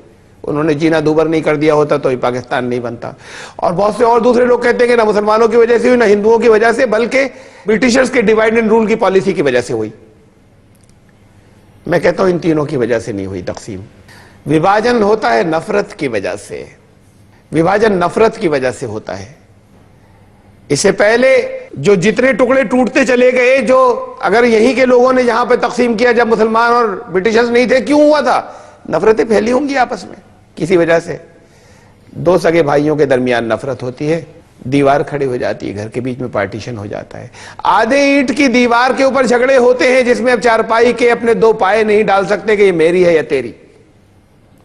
انہوں نے جینا دوبر نہیں کر دیا ہوتا تو یہ پاکستان نہیں بنتا. اور بہت سے اور دوسرے لوگ کہتے ہیں کہ نہ مسلمانوں کی وجہ سے ہوئی، نہ ہندوؤں کی وجہ سے، بلکہ برٹشرز کے ڈیوائڈ اینڈ رول کی پالیسی کی وجہ سے ہوئی. میں کہتا ہوں ان تینوں کی وجہ سے نہیں ہوئی تقسیم. وبھاجن ہوتا ہے نفرت کی وجہ سے، وبھاجن نفرت کی وجہ سے ہوتا ہے. اس سے پہلے جو جتنے ٹکڑے ٹوٹتے چلے گئے، جو اگر یہیں کے لوگوں نے یہاں پہ تقسیم کیا جب مسلمان اور برٹشرز نہیں تھے، کیوں ہوا تھا؟ نفرتیں پھیلی ہوں گی آپس میں کسی وجہ سے. دو سگے بھائیوں کے درمیان نفرت ہوتی ہے، دیوار کھڑی ہو جاتی ہے، گھر کے بیچ میں پارٹیشن ہو جاتا ہے. آدھے اینٹ کی دیوار کے اوپر جھگڑے ہوتے ہیں جس میں اب چارپائی کے اپنے دو پائے نہیں ڈال سکتے کہ یہ میری ہے یا تیری.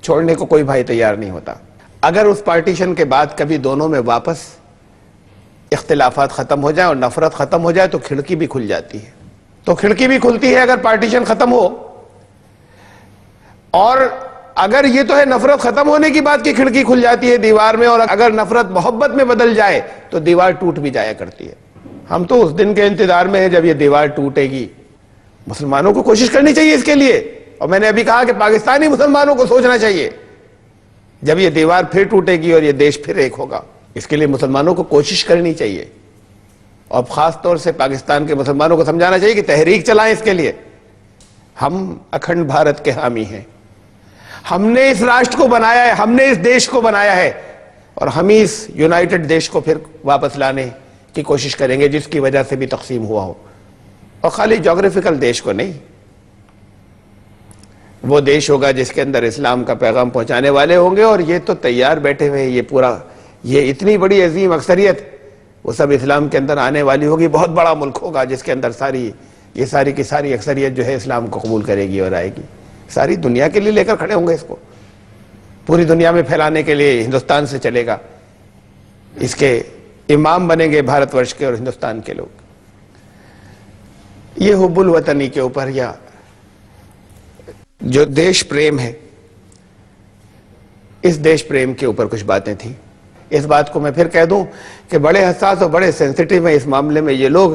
چھوڑنے کو کوئی بھائی تیار نہیں ہوتا. اگر اس پارٹیشن کے بعد کبھی دونوں میں واپس اختلافات ختم ہو جائیں اور نفرت ختم ہو جائے تو کھڑکی بھی کھل جاتی ہے. تو کھڑکی بھی کھلتی ہے اگر پارٹیشن ختم ہو. اور اگر یہ تو ہے نفرت ختم ہونے کی بات کی کھڑکی کھل جاتی ہے دیوار میں، اور اگر نفرت محبت میں بدل جائے تو دیوار ٹوٹ بھی جایا کرتی ہے. ہم تو اس دن کے انتظار میں ہیں جب یہ دیوار ٹوٹے گی. مسلمانوں کو کوشش کرنی چاہیے اس کے لیے. اور میں نے ابھی کہا کہ پاکستانی مسلمانوں کو سوچنا چاہیے جب یہ دیوار پھر ٹوٹے گی اور یہ دیش پھر ایک ہوگا. اس کے لیے مسلمانوں کو کوشش کرنی چاہیے، اور خاص طور سے پاکستان کے مسلمانوں کو سمجھانا چاہیے کہ تحریک چلائیں اس کے لیے. ہم اکھنڈ بھارت کے حامی ہیں، ہم نے اس راشٹر کو بنایا ہے، ہم نے اس دیش کو بنایا ہے، اور ہم ہی اس یونائٹڈ دیش کو پھر واپس لانے کی کوشش کریں گے جس کی وجہ سے بھی تقسیم ہوا ہو. اور خالی جغرافیکل دیش کو نہیں، وہ دیش ہوگا جس کے اندر اسلام کا پیغام پہنچانے والے ہوں گے. اور یہ تو تیار بیٹھے ہوئے، یہ پورا، یہ اتنی بڑی عظیم اکثریت وہ سب اسلام کے اندر آنے والی ہوگی. بہت بڑا ملک ہوگا جس کے اندر یہ ساری کی ساری اکثریت جو ہے اسلام کو قبول کرے گی اور آئے گی. ساری دنیا کے لیے لے کر کھڑے ہوں گے اس کو، پوری دنیا میں پھیلانے کے لیے ہندوستان سے چلے گا. اس کے امام بنیں گے بھارت ورش کے اور ہندوستان کے لوگ. یہ حب الوطنی کے اوپر یا جو دیش پریم ہے، اس دیش پریم کے اوپر کچھ باتیں تھیں. اس بات کو میں پھر کہہ دوں کہ بڑے حساس اور بڑے سینسٹیو ہیں اس معاملے میں یہ لوگ.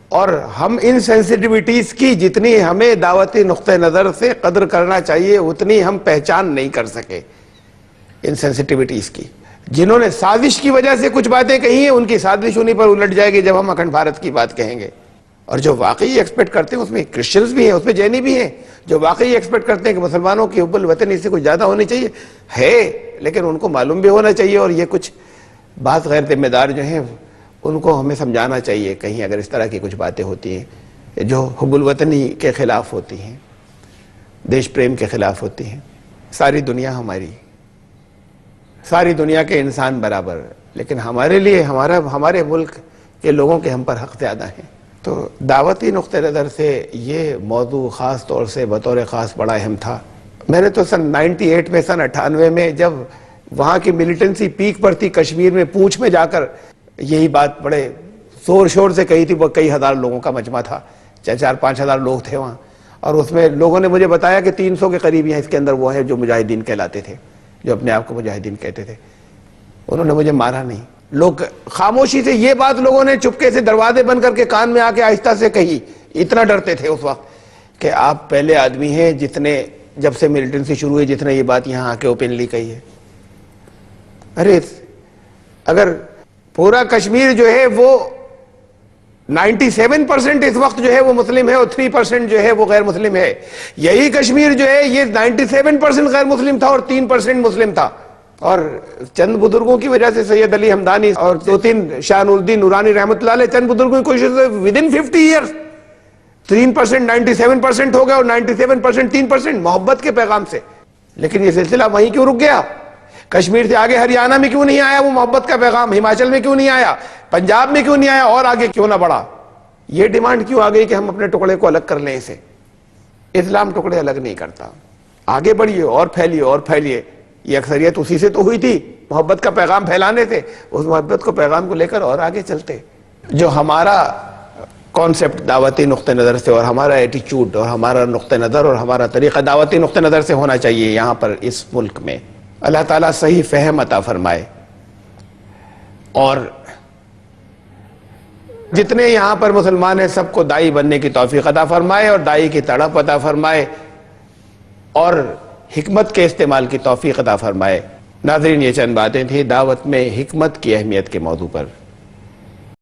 اور ہم ان سینسٹیوٹیز کی جتنی ہمیں دعوتی نقطہ نظر سے قدر کرنا چاہیے اتنی ہم پہچان نہیں کر سکے ان سینسٹیوٹیز کی. جنہوں نے سازش کی وجہ سے کچھ باتیں کہی ہیں ان کی سازش انہیں پر الٹ جائے گی جب ہم اکھنڈ بھارت کی بات کہیں گے. اور جو واقعی ایکسپیکٹ کرتے ہیں اس میں کرسچنز بھی ہیں، اس میں جینی بھی ہیں، جو واقعی ایکسپیکٹ کرتے ہیں کہ مسلمانوں کی حب الوطنی سے کچھ زیادہ ہونی چاہیے ہے، لیکن ان کو معلوم بھی ہونا چاہیے. اور یہ کچھ بعض غیر ذمہ دار جو ہیں ان کو ہمیں سمجھانا چاہیے کہیں اگر اس طرح کی کچھ باتیں ہوتی ہیں جو حب الوطنی کے خلاف ہوتی ہیں، دیش پریم کے خلاف ہوتی ہیں. ساری دنیا ہماری، ساری دنیا کے انسان برابر، لیکن ہمارے لیے ہمارے ملک کے لوگوں کے ہم پر حق زیادہ ہیں. تو دعوتی نقطہ نظر سے یہ موضوع خاص طور سے بطور خاص بڑا اہم تھا۔ میں نے تو سن 98 میں، سن 98 میں جب وہاں کی ملیٹنسی پیک پر تھی کشمیر میں، پونچھ میں جا کر یہی بات بڑے زور شور سے کہی تھی۔ وہ کئی ہزار لوگوں کا مجمع تھا، 4-5 ہزار لوگ تھے وہاں، اور اس میں لوگوں نے مجھے بتایا کہ 300 کے قریب ہیں اس کے اندر وہ ہیں جو مجاہدین کہلاتے تھے، جو اپنے آپ کو مجاہدین کہتے تھے۔ انہوں نے مجھے مارا نہیں، لوگ خاموشی سے یہ بات لوگوں نے چپکے سے دروازے بند کر کے کان میں آ کے آہستہ سے کہی۔ اتنا ڈرتے تھے اس وقت کہ آپ پہلے آدمی ہیں جس نے جب سے ملیٹنسی شروع ہوئی جس نے یہ بات یہاں آ کے اوپنلی کہی ہے۔ ارے اگر پورا کشمیر جو ہے وہ 97% اس وقت جو ہے وہ مسلم ہے اور 3% جو ہے وہ غیر مسلم ہے، یہی کشمیر جو ہے یہ 97% غیر مسلم تھا اور 3% مسلم تھا، اور چند بزرگوں کی وجہ سے، سید علی ہمدانی اور 2-3 شاہ نور الدین نورانی رحمۃ اللہ علیہ، چند بزرگوں کی کوشش سے ودن 50 ایئرز 3% 97% ہو گیا، اور 97% 3% محبت کے پیغام سے۔ لیکن یہ سلسلہ وہیں کیوں رک گیا؟ کشمیر سے آگے ہریانہ میں کیوں نہیں آیا وہ محبت کا پیغام؟ ہماچل میں کیوں نہیں آیا؟ پنجاب میں کیوں نہیں آیا؟ اور آگے کیوں نہ بڑھا؟ یہ ڈیمانڈ کیوں آ گئی کہ ہم اپنے ٹکڑے کو الگ کر لیں اسے؟ اسلام ٹکڑے الگ نہیں کرتا، آگے بڑھیے اور پھیلیے اور پھیلیے۔ یہ اکثریت اسی سے تو ہوئی تھی، محبت کا پیغام پھیلانے سے، اس محبت کو پیغام کو لے کر اور آگے چلتے۔ جو ہمارا کانسیپٹ دعوتی نقطہ نظر سے اور ہمارا ایٹیچیوڈ اور ہمارا نقطہ نظر اور ہمارا طریقہ دعوتی نقطہ نظر سے ہونا چاہیے یہاں پر اس ملک میں، اللہ تعالیٰ صحیح فہم عطا فرمائے، اور جتنے یہاں پر مسلمان ہیں سب کو دائی بننے کی توفیق عطا فرمائے، اور دائی کی تڑپ عطا فرمائے، اور حکمت کے استعمال کی توفیق عطا فرمائے۔ ناظرین، یہ چند باتیں تھیں دعوت میں حکمت کی اہمیت کے موضوع پر۔